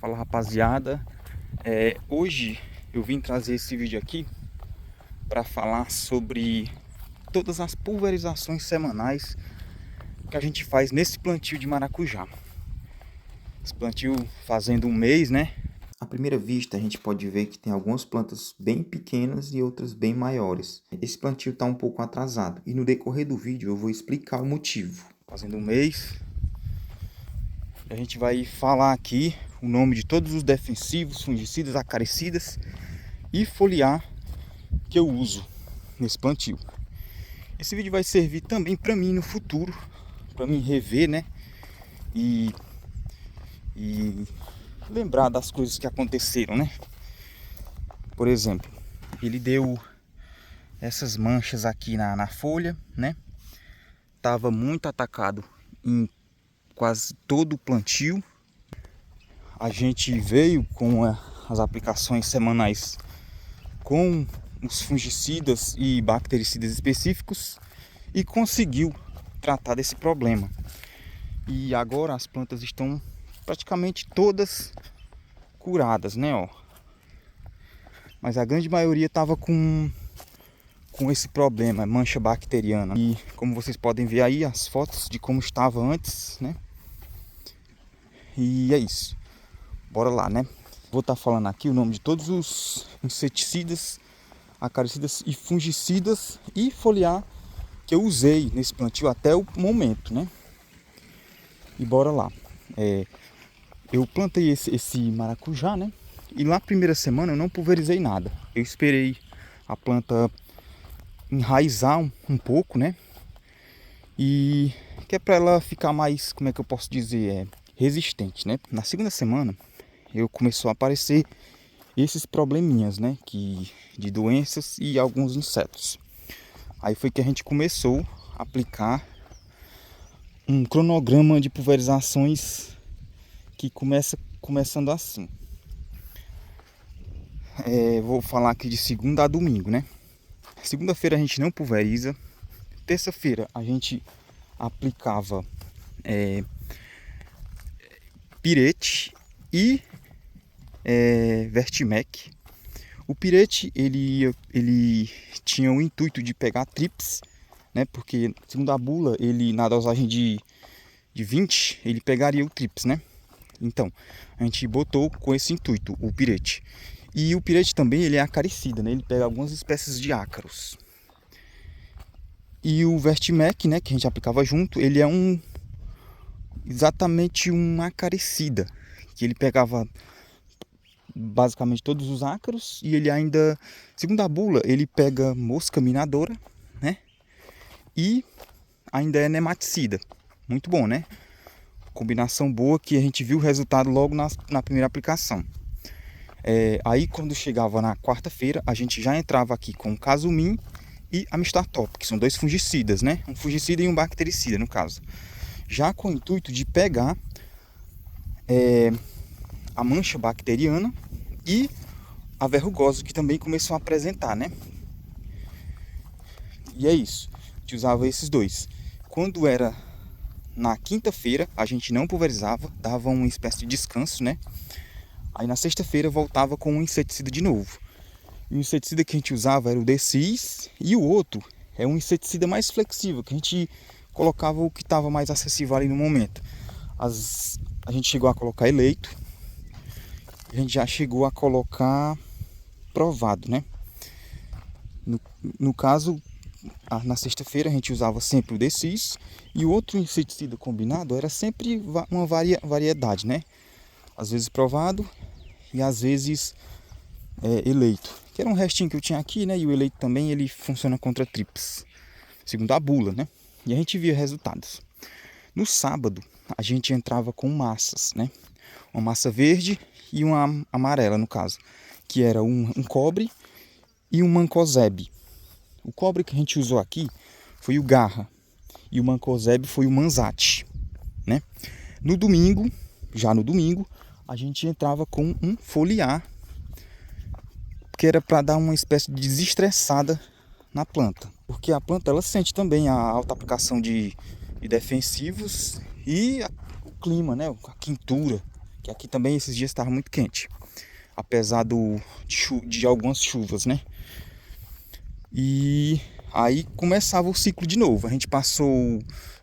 Fala rapaziada, hoje eu vim trazer esse vídeo aqui para falar sobre todas as pulverizações semanais que a gente faz nesse plantio de maracujá. Esse plantio fazendo um mês, né? À primeira vista a gente pode ver que tem algumas plantas bem pequenas e outras bem maiores. Esse plantio está um pouco atrasado e no decorrer do vídeo eu vou explicar o motivo. Fazendo um mês, a gente vai falar aqui o nome de todos os defensivos, fungicidas, acaricidas e foliar que eu uso nesse plantio. Esse vídeo vai servir também para mim no futuro, para mim rever, né? E lembrar das coisas que aconteceram, né? Por exemplo, ele deu essas manchas aqui na folha, né? Tava muito atacado em quase todo o plantio. A gente veio com as aplicações semanais com os fungicidas e bactericidas específicos e conseguiu tratar desse problema. E agora as plantas estão praticamente todas curadas, né, ó. Mas a grande maioria estava com esse problema, mancha bacteriana. E como vocês podem ver aí as fotos de como estava antes, né? E é isso. Bora lá, né? Vou estar falando aqui o nome de todos os inseticidas, acaricidas e fungicidas e foliar que eu usei nesse plantio até o momento, né? E bora lá. Eu plantei esse maracujá, né? E na primeira semana eu não pulverizei nada. Eu esperei a planta enraizar um pouco, né? E que é para ela ficar mais, como é que eu posso dizer, resistente, né? Na segunda semana começou a aparecer esses probleminhas, né? De doenças e alguns insetos. Aí foi que a gente começou a aplicar um cronograma de pulverizações que começando assim. Vou falar aqui de segunda a domingo, né? Segunda-feira a gente não pulveriza. Terça-feira a gente aplicava pirete e Vertimec. O pirete ele tinha o intuito de pegar trips, né? Porque segundo a bula, ele na dosagem de 20, ele pegaria o trips, né? Então, a gente botou com esse intuito o pirete. E o pirete também ele é acaricida, né? Ele pega algumas espécies de ácaros. E o Vertimec, né, que a gente aplicava junto, ele é exatamente um acaricida, que ele pegava basicamente todos os ácaros e ele ainda, segundo a bula, ele pega mosca minadora, né? E ainda é nematicida. Muito bom, né? Combinação boa que a gente viu o resultado logo na primeira aplicação. Aí quando chegava na quarta-feira, a gente já entrava aqui com o Casumim e Amistar Top, que são dois fungicidas, né? Um fungicida e um bactericida, no caso. Já com o intuito de pegar a mancha bacteriana e a verrugose, que também começou a apresentar, né? E é isso. A gente usava esses dois. Quando era na quinta-feira, a gente não pulverizava, dava uma espécie de descanso, né? Aí na sexta-feira voltava com um inseticida de novo. E o inseticida que a gente usava era o D6 e o outro é um inseticida mais flexível, que a gente colocava o que estava mais acessível ali no momento. A gente chegou a colocar eleito, a gente já chegou a colocar provado, né? No caso, na sexta-feira a gente usava sempre o D6 e o outro inseticida combinado era sempre uma variedade, né? Às vezes provado e às vezes eleito, que era um restinho que eu tinha aqui, né? E o eleito também ele funciona contra trips, segundo a bula, né? E a gente via resultados. No sábado a gente entrava com massas, né? Uma massa verde e uma amarela, no caso, que era um cobre e um mancozeb. O cobre que a gente usou aqui foi o Garra e o mancozeb foi o Manzate, né? No domingo, a gente entrava com um foliar, que era para dar uma espécie de desestressada na planta, porque a planta ela sente também a alta aplicação de defensivos e o clima, né? A quintura Que aqui também esses dias estava muito quente, apesar de algumas chuvas, né? E aí começava o ciclo de novo. A gente passou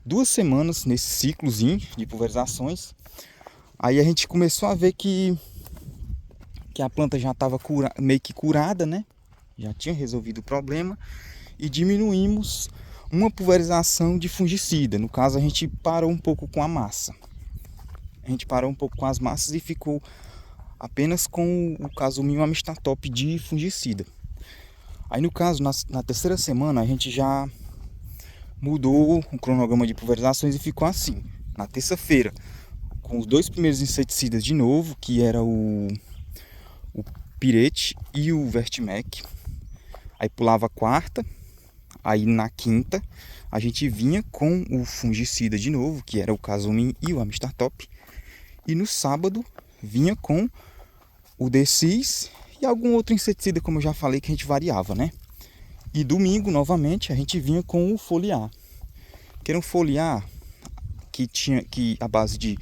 2 semanas nesse ciclozinho de pulverizações. Aí a gente começou a ver que a planta já estava meio que curada, né? Já tinha resolvido o problema. E diminuímos uma pulverização de fungicida. No caso, a gente parou um pouco com a massa. A gente parou um pouco com as massas e ficou apenas com o Casuminho Amistatop de fungicida. Aí no caso, na terceira semana, a gente já mudou o cronograma de pulverizações e ficou assim. Na terça-feira, com os 2 primeiros inseticidas de novo, que era o Pirete e o Vertimec. Aí pulava a quarta, aí na quinta a gente vinha com o fungicida de novo, que era o Casumin e o Amistatop. E no sábado vinha com o Decis e algum outro inseticida, como eu já falei, que a gente variava, né? E domingo, novamente, a gente vinha com o foliar. Que era um foliar que tinha a base de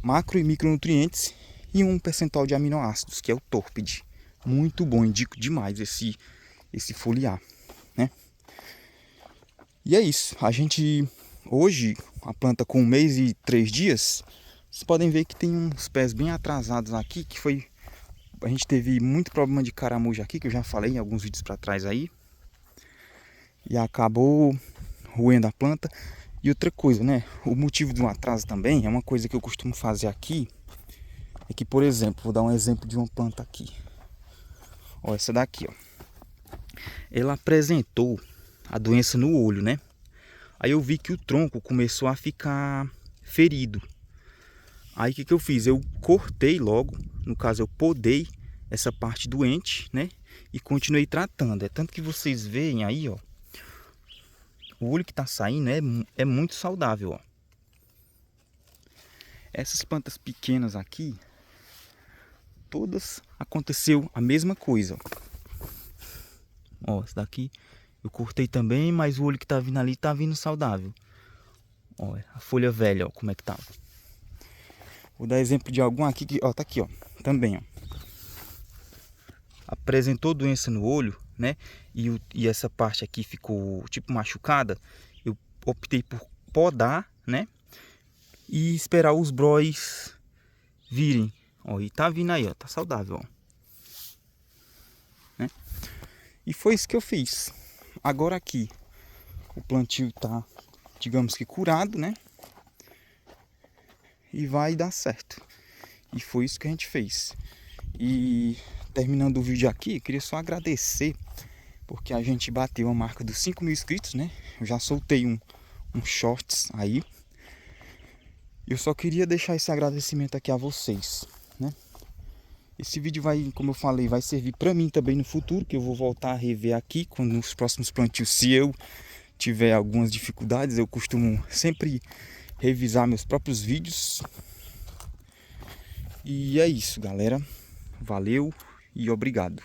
macro e micronutrientes e um percentual de aminoácidos, que é o Torpid. Muito bom, indico demais esse foliar, né? E é isso. A gente, hoje, a planta com 1 mês e 3 dias, vocês podem ver que tem uns pés bem atrasados aqui, que foi... A gente teve muito problema de caramujo aqui, que eu já falei em alguns vídeos para trás aí. E acabou roendo a planta. E outra coisa, né? O motivo do atraso também é uma coisa que eu costumo fazer aqui. É que, por exemplo, vou dar um exemplo de uma planta aqui. Ó, essa daqui, ó. Ela apresentou a doença no olho, né? Aí eu vi que o tronco começou a ficar ferido. Aí o que eu fiz? Eu cortei logo, no caso eu podei essa parte doente, né? E continuei tratando. É tanto que vocês veem aí, ó. O olho que tá saindo é muito saudável, ó. Essas plantas pequenas aqui, todas aconteceu a mesma coisa, ó. Ó, essa daqui eu cortei também, mas o olho que tá vindo ali tá vindo saudável. Ó, a folha velha, ó, como é que tá. Vou dar exemplo de algum aqui que, ó, tá aqui, ó, também, ó. Apresentou doença no olho, né? E essa parte aqui ficou tipo machucada. Eu optei por podar, né? E esperar os bróis virem. Ó, e tá vindo aí, ó, tá saudável, ó. Né? E foi isso que eu fiz. Agora aqui o plantio tá, digamos que curado, né? E vai dar certo. E foi isso que a gente fez. E terminando o vídeo aqui, eu queria só agradecer, porque a gente bateu a marca dos 5.000 inscritos, né? Eu já soltei um shorts aí. Eu só queria deixar esse agradecimento aqui a vocês, né? Esse vídeo vai, como eu falei, vai servir para mim também no futuro, que eu vou voltar a rever aqui nos próximos plantios. Se eu tiver algumas dificuldades, eu costumo sempre revisar meus próprios vídeos. E é isso, galera. Valeu e obrigado.